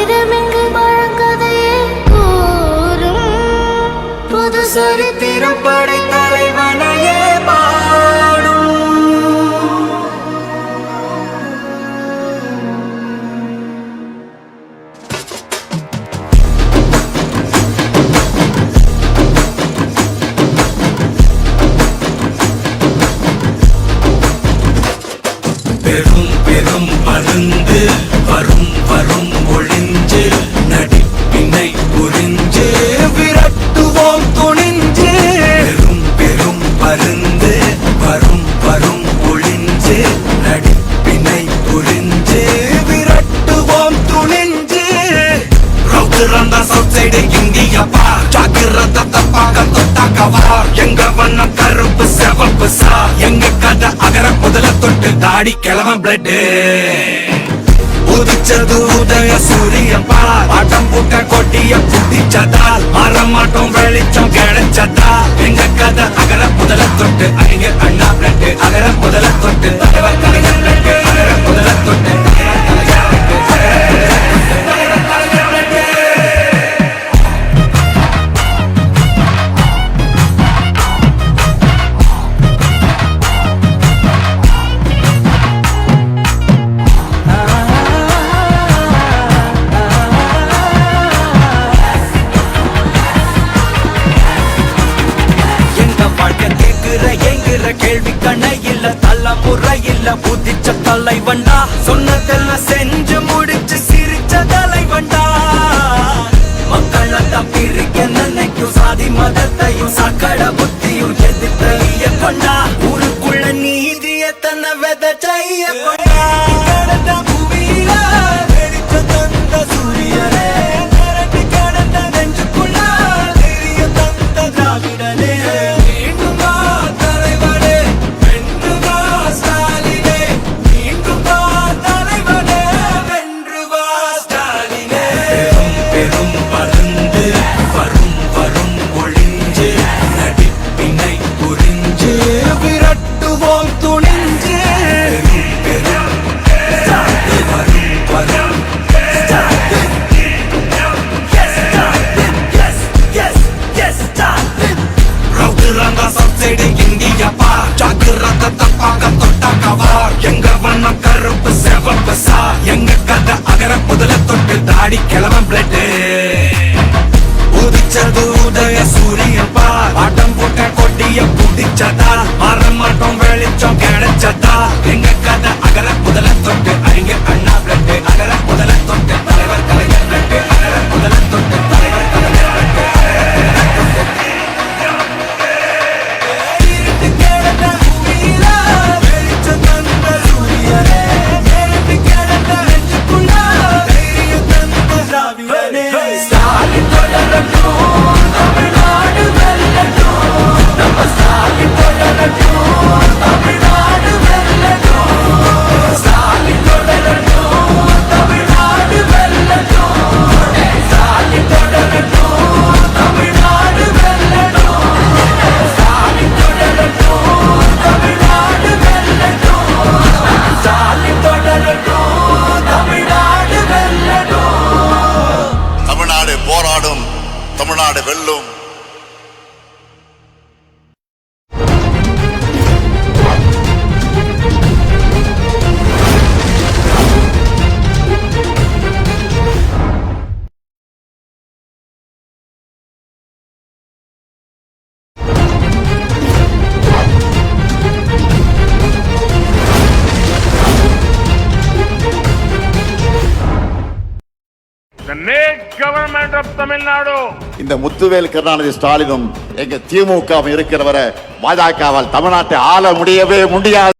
வீரமிங்கு பழங்கதையே கூறும் புது சரித்திரம் படை தலைவனையே பாடும். பெரும் பெரும் மருந்து வரும் வரும் ஒளிஞ்சு நடிப்பினை புரிஞ்சு விரட்டுவோம் துணிஞ்சு. பெரும் பெரும் மருந்து வரும் வரும் ஒளிஞ்சு நடிப்பினை புரிஞ்சு விரட்டுவோம் துணிஞ்சு. ரவுத்துறந்த சவுத் சைடு இந்தியா பார், ஜாக்கிரத தப்பாக தொட்டாக்கவார். எங்க வண்ணம் கருப்பு செவப்பு சார், எங்க கதை அகர முதல தொட்டு தாடி கிளவன் பிளட். உதிச்சது உதய சூரியன் பார், ஆட்டம் பூட்ட கொட்டிய புட்டிச்சதால் மாறமாட்டோம் வெளிச்சம் கிடைச்சதா. எங்க கதை அகர முதல தொட்டு அறிஞர் அண்ணா பிளட். அகர முதல தொட்டு தலைவர் கலைஞர் பிளட். அகர முதல தொட்டு கேள்வி கண்ணை இல்ல தலைமுறை இல்ல புதிச்ச தலைவண்டா. சொன்னதெல்லாம் செஞ்சு முடிச்சு சிரிச்ச தலைவண்டா. மக்கள் தான் பிரிக்க நினைக்கும் சாதி மதத்தையும் சக்கட புத்தியும் எதிர்த்த கொண்டா. ஊருக்குள்ள நீதிய தன்னை விதைச்சைய கொண்டா. கடந்த பூமியில வெடிச்ச தந்த சூரியனே, கரண்டி கடந்த நெஞ்சுக்குள்ள தெரிய தந்த திராவிடனே. எங்க வண்ணம் கருப்பு செவப்பு சார், எங்க கதை அகர முதல தொட்டு தாடி கிளவன் பிளட். உதிச்சது உதய சூரியன் பார், ஆட்டம் போட்ட கொட்டிய புடிச்சதா மாறமாட்டோம் வெளிச்சம் கிடைச்சதா. எங்க கதை அகர முதல தொட்டு அறிஞர் அண்ணா பிளட். அகர முதல தொட்டு தலைவர் கலைஞர் பிளட். அகர முதல தொட்டு தலைவர் கலைஞர் பிளட். தமிழ்நாடு வெல்லும். இந்த முத்துவேல் கருணாநிதி ஸ்டாலினும் எங்க திமுக இருக்கிறவரை பாஜகவால் தமிழ்நாட்டை ஆள முடியவே முடியாது.